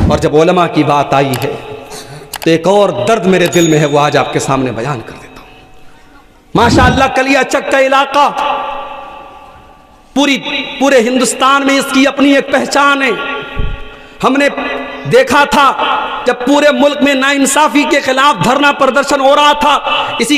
اور جب علماء کی بات آئی ہے تو ایک اور درد میرے دل میں ہے، وہ آج آپ کے سامنے بیان کر دیتا ہوں۔ ماشاءاللہ کلیا چک کا علاقہ پورے ہندوستان میں اس کی اپنی ایک پہچان ہے۔ ہم نے دیکھا تھا جب پورے ملک میں ناانصافی کے خلاف دھرنا پردرشن ہو رہا تھا، اسی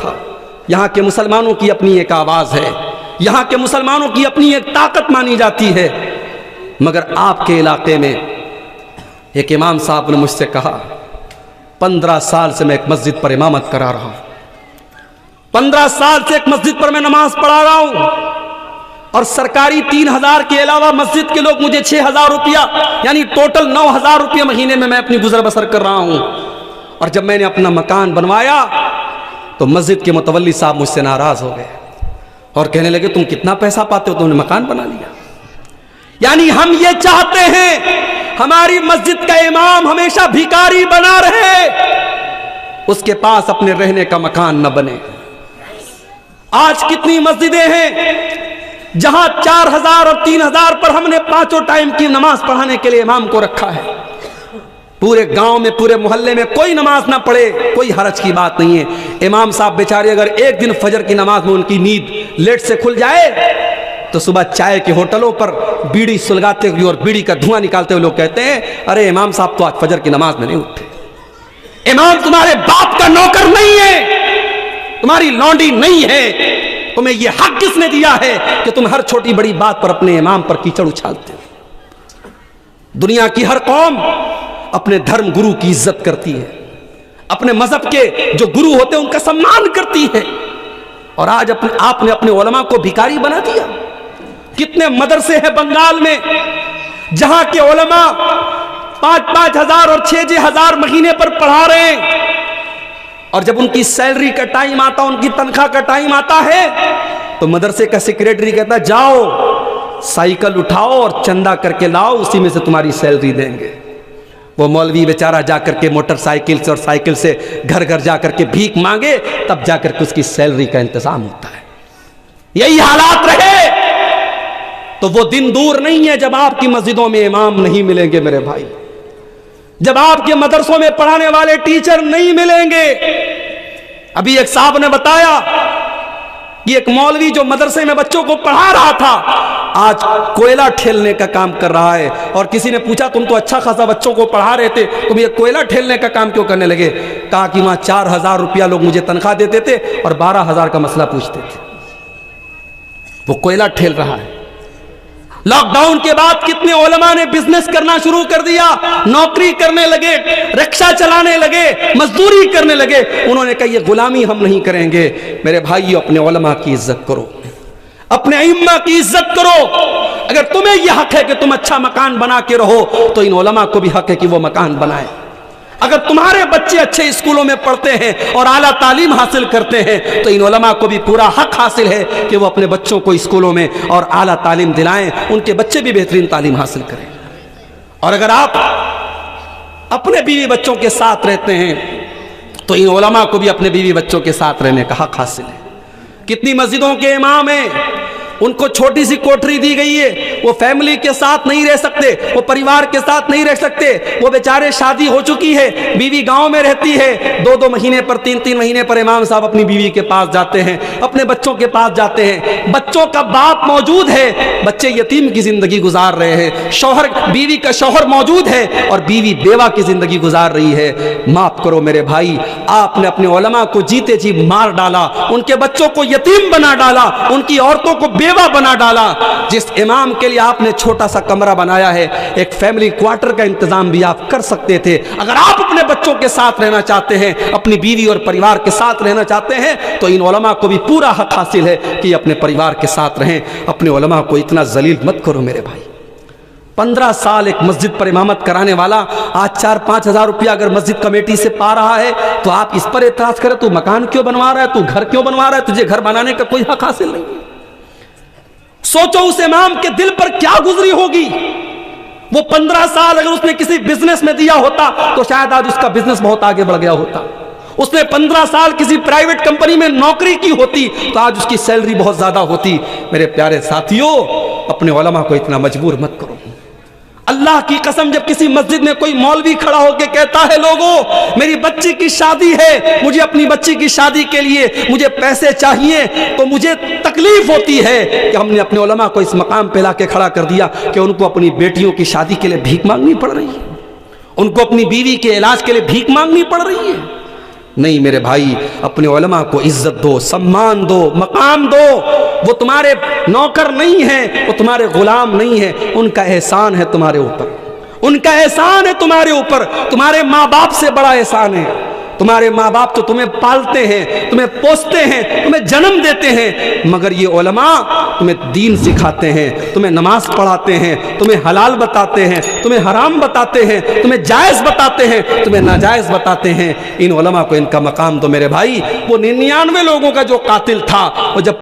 تھا۔ یہاں کے مسلمانوں کی اپنی ایک آواز ہے، یہاں کے مسلمانوں کی اپنی ایک طاقت مانی جاتی ہے، مگر آپ کے علاقے میں ایک امام صاحب نے مجھ سے کہا 15 سال سے میں ایک مسجد پر امامت کرا رہا ہوں، 15 سال سے ایک مسجد پر میں نماز پڑھا رہا ہوں، اور سرکاری 3000 کے علاوہ مسجد کے لوگ مجھے 6000 روپیہ یعنی ٹوٹل 9000 روپیہ مہینے میں اپنی گزر بسر کر رہا ہوں۔ اور جب میں نے اپنا مکان بنوایا تو مسجد کے متولی صاحب مجھ سے ناراض ہو گئے اور کہنے لگے تم کتنا پیسہ پاتے ہو، تم نے مکان بنا لیا۔ یعنی ہم یہ چاہتے ہیں ہماری مسجد کا امام ہمیشہ بھکاری بنا رہے، اس کے پاس اپنے رہنے کا مکان نہ بنے۔ آج کتنی مسجدیں ہیں جہاں 4000 اور 3000 پر ہم نے 5 ٹائم کی نماز پڑھانے کے لیے امام کو رکھا ہے۔ پورے گاؤں میں پورے محلے میں کوئی نماز نہ پڑھے، کوئی حرج کی بات نہیں ہے۔ امام صاحب بیچارے اگر ایک دن فجر کی نماز میں ان کی نیند لیٹ سے کھل جائے تو صبح چائے کے ہوٹلوں پر بیڑی سلگاتے ہوئے اور بیڑی کا دھواں نکالتے ہوئے لوگ کہتے ہیں ارے امام صاحب تو آج فجر کی نماز میں نہیں اٹھے۔ امام تمہارے باپ کا نوکر نہیں ہے، تمہاری لونڈی نہیں ہے، تمہیں یہ حق کس نے دیا ہے کہ تم ہر چھوٹی بڑی بات پر اپنے امام پر کیچڑ اچھالتے ہو؟ دنیا کی ہر قوم اپنے دھرم گرو کی عزت کرتی ہے، اپنے مذہب کے جو گرو ہوتے ہیں ان کا سمان کرتی ہے، اور آج آپ نے اپنے علماء کو بھکاری بنا دیا۔ کتنے مدرسے ہیں بنگال میں جہاں کے علماء 5-5 ہزار اور 6-6 ہزار مہینے پر پڑھا رہے ہیں، اور جب ان کی سیلری کا ٹائم آتا، ان کی تنخواہ کا ٹائم آتا ہے تو مدرسے کا سیکریٹری کہتا ہے جاؤ سائیکل اٹھاؤ اور چندہ کر کے لاؤ، اسی میں سے تمہاری سیلری دیں گے۔ وہ مولوی بیچارہ جا کر کے موٹر سائیکل سے اور سائیکل سے گھر گھر جا کر کے بھیک مانگے، تب جا کر کے اس کی سیلری کا انتظام ہوتا ہے۔ یہی حالات رہے تو وہ دن دور نہیں ہے جب آپ کی مسجدوں میں امام نہیں ملیں گے میرے بھائی، جب آپ کے مدرسوں میں پڑھانے والے ٹیچر نہیں ملیں گے۔ ابھی ایک صاحب نے بتایا کہ ایک مولوی جو مدرسے میں بچوں کو پڑھا رہا تھا آج کوئلہ ٹھیلنے کا کام کر رہا ہے، اور کسی نے پوچھا تم تو اچھا خاصا بچوں کو پڑھا رہے تھے، تم یہ کوئلہ ٹھیلنے کا کام کیوں کرنے لگے؟ کہا کہ وہاں 4000 روپیہ لوگ مجھے تنخواہ دیتے تھے اور 12000 کا مسئلہ پوچھتے تھے۔ وہ کوئلہ ٹھیل رہا ہے۔ لاک ڈاؤن کے بعد کتنے علماء نے بزنس کرنا شروع کر دیا، نوکری کرنے لگے، رکشہ چلانے لگے، مزدوری کرنے لگے۔ انہوں نے کہا یہ غلامی ہم نہیں کریں گے۔ میرے بھائیو اپنے علماء کی عزت کرو، اپنے ائمہ کی عزت کرو۔ اگر تمہیں یہ حق ہے کہ تم اچھا مکان بنا کے رہو تو ان علماء کو بھی حق ہے کہ وہ مکان بنائیں۔ اگر تمہارے بچے اچھے اسکولوں میں پڑھتے ہیں اور اعلیٰ تعلیم حاصل کرتے ہیں تو ان علماء کو بھی پورا حق حاصل ہے کہ وہ اپنے بچوں کو اسکولوں میں اور اعلیٰ تعلیم دلائیں، ان کے بچے بھی بہترین تعلیم حاصل کریں۔ اور اگر آپ اپنے بیوی بچوں کے ساتھ رہتے ہیں تو ان علماء کو بھی اپنے بیوی بچوں کے ساتھ رہنے کا حق حاصل ہے۔ کتنی مسجدوں کے امام ہیں ان کو چھوٹی سی کوٹری دی گئی ہے، وہ فیملی کے ساتھ نہیں رہ سکتے، وہ پریوار کے ساتھ نہیں رہ سکتے، وہ بیچارے شادی ہو چکی ہے، بیوی گاؤں میں رہتی ہے، 2-2 مہینے پر 3-3 مہینے پر امام صاحب اپنی بیوی کے پاس جاتے ہیں، اپنے بچوں کے پاس جاتے ہیں، بچوں کا باپ موجود ہے، بچے یتیم کی زندگی گزار رہے ہیں، بیوی کا شوہر موجود ہے اور بیوی بیوہ کی زندگی گزار رہی ہے۔ معاف کرو میرے بھائی، آپ نے اپنے علماء کو جیتے جی مار ڈالا، ان کے بچوں کو یتیم بنا ڈالا، ان کی عورتوں کو بیوہ بنا ڈالا۔ جس امام کے لیے آپ نے چھوٹا سا کمرہ بنایا ہے، ایک فیملی کوارٹر کا انتظام بھی آپ کر سکتے تھے۔ اگر آپ اپنے بچوں کے ساتھ رہنا چاہتے ہیں، اپنی بیوی اور پریوار کے ساتھ رہنا چاہتے ہیں تو ان علماء کو بھی پورا حق حاصل ہے کہ اپنے پریوار کے ساتھ رہیں۔ اپنے علماء کو اتنا ذلیل مت کرو میرے بھائی۔ 15 سال ایک مسجد پر امامت کرانے والا آج 4-5 ہزار روپیہ اگر مسجد کمیٹی سے پا رہا ہے تو آپ اس پر اعتراض کریں تو مکان کیوں بنوا رہا ہے، تو گھر کیوں بنوا رہا ہے، تجھے گھر بنانے کا کوئی حق حاصل نہیں۔ سوچو اس امام کے دل پر کیا گزری ہوگی۔ وہ 15 سال اگر اس نے کسی بزنس میں دیا ہوتا تو شاید آج اس کا بزنس بہت آگے بڑھ گیا ہوتا۔ اس نے 15 سال کسی پرائیویٹ کمپنی میں نوکری کی ہوتی تو آج اس کی سیلری بہت زیادہ ہوتی۔ میرے پیارے ساتھیوں، اپنے علماء کو اتنا مجبور مت کرو۔ اللہ کی قسم، جب کسی مسجد میں کوئی مولوی کھڑا ہو کے کہتا ہے لوگوں میری بچی کی شادی ہے، مجھے اپنی بچی کی شادی کے لیے مجھے پیسے چاہیے، تو مجھے تکلیف ہوتی ہے کہ ہم نے اپنے علماء کو اس مقام پہ لا کے کھڑا کر دیا کہ ان کو اپنی بیٹیوں کی شادی کے لیے بھیک مانگنی پڑ رہی ہے، ان کو اپنی بیوی کے علاج کے لیے بھیک مانگنی پڑ رہی ہے۔ نہیں میرے بھائی، اپنے علماء کو عزت دو، سمان دو، مقام دو۔ وہ تمہارے نوکر نہیں ہیں، وہ تمہارے غلام نہیں ہیں، ان کا احسان ہے تمہارے اوپر، ان کا احسان ہے تمہارے اوپر۔ تمہارے ماں باپ سے بڑا احسان ہے۔ تمہارے ماں باپ تو تمہیں پالتے ہیں، تمہیں پوستے ہیں، تمہیں جنم دیتے ہیں، مگر یہ علماء تمہیں دین سکھاتے ہیں، تمہیں نماز پڑھاتے ہیں، تمہیں حلال بتاتے ہیں، تمہیں حرام بتاتے ہیں، تمہیں جائز بتاتے ہیں، تمہیں ناجائز بتاتے ہیں۔ ان علماء کو ان کا مقام دو میرے بھائی۔ وہ 99 لوگوں کا جو قاتل تھا، وہ جب